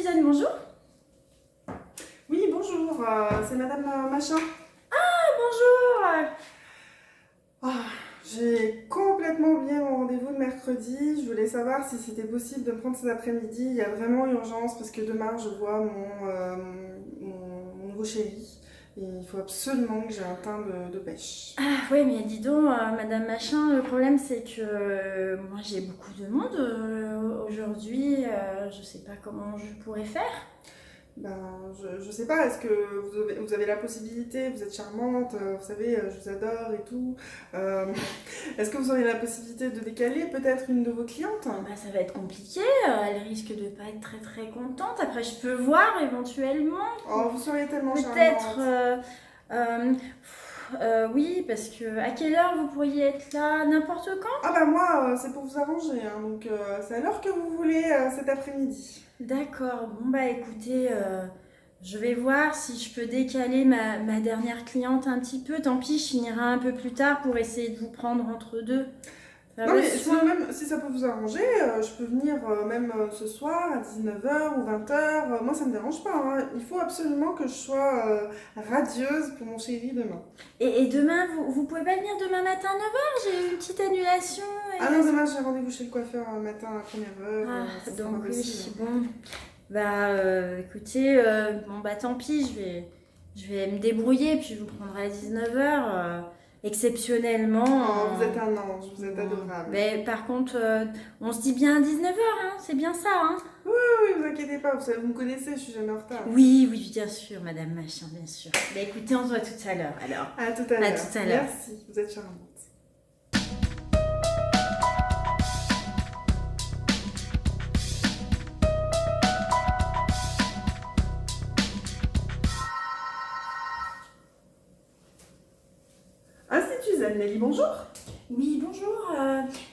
Suzanne, bonjour. Oui, bonjour, c'est Madame Machin. Bonjour. Ah, j'ai complètement oublié mon rendez-vous de mercredi. Je voulais savoir si c'était possible de me prendre cet après-midi. Il y a vraiment urgence parce que demain je vois mon nouveau chéri. Et il faut absolument que j'ai un teint de pêche. Ah oui, mais dis donc, Madame Machin, le problème c'est que moi j'ai beaucoup de monde aujourd'hui. Je sais pas comment je pourrais faire. Ben, je sais pas, est-ce que vous avez la possibilité, vous êtes charmante, vous savez, je vous adore et tout. Euh, est-ce que vous auriez la possibilité de décaler peut-être une de vos clientes? Bah, ça va être compliqué, elle risque de pas être très très contente. Après, je peux voir éventuellement. Oh, vous seriez tellement Peut-être. charmante. Oui, parce que à quelle heure vous pourriez être là? N'importe quand? Ah bah moi, c'est pour vous arranger, hein, donc c'est à l'heure que vous voulez cet après-midi. D'accord, bon bah écoutez, je vais voir si je peux décaler ma dernière cliente un petit peu. Tant pis, je finirai un peu plus tard pour essayer de vous prendre entre deux. Ça Non va mais se sinon faire. même, si ça peut vous arranger, je peux venir même ce soir à 19h ou 20h. Moi ça me dérange pas, hein. Il faut absolument que je sois radieuse pour mon chéri demain. Et demain, vous pouvez pas venir demain matin à 9h? J'ai une petite annulation. Ah non, demain j'ai rendez-vous chez le coiffeur matin à première heure, Ah, ça sera donc pas oui, possible. bon. Bah écoutez, bon bah tant pis, je vais me débrouiller, puis je vous prendrai à 19h. Exceptionnellement. Oh, vous êtes un ange, vous êtes Bon. adorable. Mais par contre, on se dit bien à 19h, hein, c'est bien ça, hein? Oui, oui, vous inquiétez pas, vous me connaissez, je suis jamais en retard. Oui, oui, bien sûr, Madame Machin, bien sûr. Bah écoutez, on se voit tout à l'heure, alors. À tout à À l'heure. tout à l'heure. Merci, vous êtes charmante. Institut Nelly, bonjour. Oui, bonjour,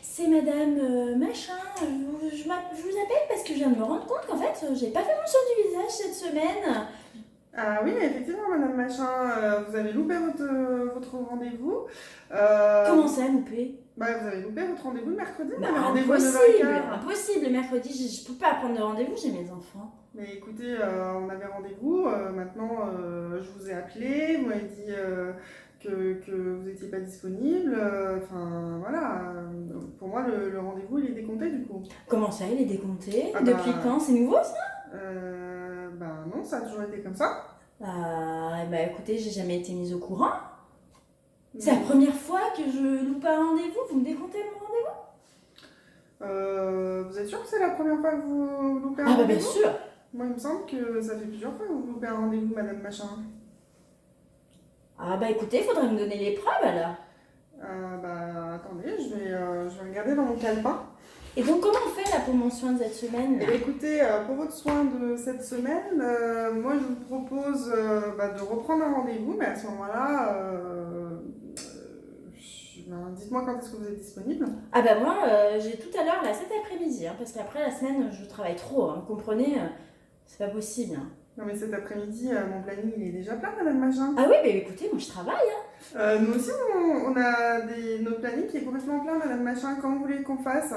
c'est Madame Machin. Je vous appelle parce que je viens de me rendre compte qu'en fait, j'ai pas fait mon soin du visage cette semaine. Ah oui, effectivement, Madame Machin, vous avez loupé votre rendez-vous. Comment ça, loupé? Bah, vous avez loupé votre rendez-vous de mercredi, vous Bah, avez rendez-vous à impossible, 9h15. impossible. Le mercredi, je peux pas prendre de rendez-vous, j'ai mes enfants. Mais écoutez, on avait rendez-vous, maintenant je vous ai appelé, vous m'avez dit que vous n'étiez pas disponible. Enfin voilà, pour moi le rendez-vous il est décompté du coup. Comment ça, il est décompté? Ah Depuis bah, quand? C'est nouveau ça? Bah non, ça a toujours été comme ça. Bah écoutez, j'ai jamais été mise au courant. C'est la première fois que je loupe un rendez-vous, vous me décomptez mon rendez-vous? Vous êtes sûr que c'est la première fois que vous loupez un Ah bah bien rendez-vous? sûr. Moi il me semble que ça fait plusieurs fois que vous loupez un rendez-vous, Madame Machin. Ah bah écoutez, il faudrait me donner les preuves alors. Bah attendez, je vais regarder dans mon calepin. Et donc comment on fait là pour mon soin de cette semaine là? Eh bien, écoutez, pour votre soin de cette semaine, moi je vous propose de reprendre un rendez-vous, mais à ce moment-là, dites-moi quand est-ce que vous êtes disponible. Ah bah moi, j'ai tout à l'heure là cet après-midi, hein, parce qu'après la semaine, je travaille trop, hein, vous comprenez, c'est pas possible. Hein. Non mais cet après-midi, mon planning il est déjà plein, Madame Machin. Ah oui, bah écoutez, moi je travaille. Hein. Nous aussi, on a notre planning qui est complètement plein, Madame Machin. Quand vous voulez qu'on fasse?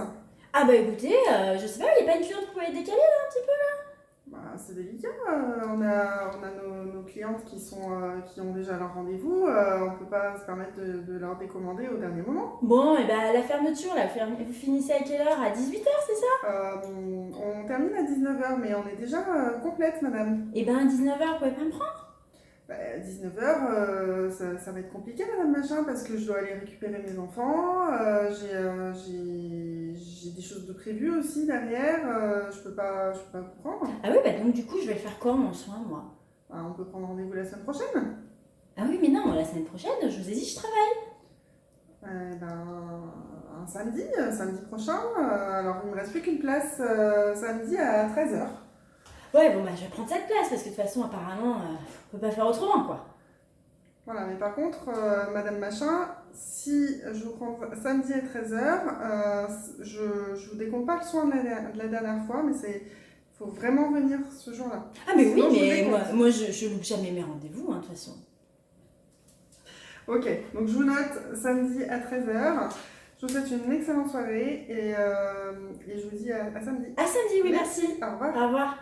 Ah bah écoutez, je sais pas, il n'y a pas une cliente que vous pouvez décaler là un petit peu? Bah, c'est délicat, on a nos clientes qui ont déjà leur rendez-vous, on peut pas se permettre de leur décommander au dernier moment. Bon, et bah la fermeture là, vous finissez à quelle heure? À 18h, c'est ça? On termine à 19h, mais on est déjà complète, madame. Et ben à 19h, vous pouvez pas me prendre? Bah, 19h, ça va être compliqué, madame Machin, parce que je dois aller récupérer mes enfants, j'ai des choses de prévues aussi derrière, je peux pas vous prendre. Ah oui, bah donc du coup, je vais faire quoi mon soin moi? Bah, on peut prendre rendez-vous la semaine prochaine. Ah oui, mais non, la semaine prochaine, je vous ai dit, je travaille. Un samedi prochain. Alors, il me reste plus qu'une place samedi à 13h. Ouais, bon bah je vais prendre cette place, parce que de toute façon, apparemment, on peut pas faire autrement quoi. Voilà, mais par contre, Madame Machin, si je vous prends samedi à 13h, je vous décompte pas le soin de la dernière fois, mais faut vraiment venir ce jour-là. Ah mais Sinon, oui, je vous mais décompte. moi je loupe jamais mes rendez-vous, hein, de toute façon. Ok, donc je vous note samedi à 13h. Je vous souhaite une excellente soirée et je vous dis à samedi. À samedi, oui, merci. Au revoir. Au revoir.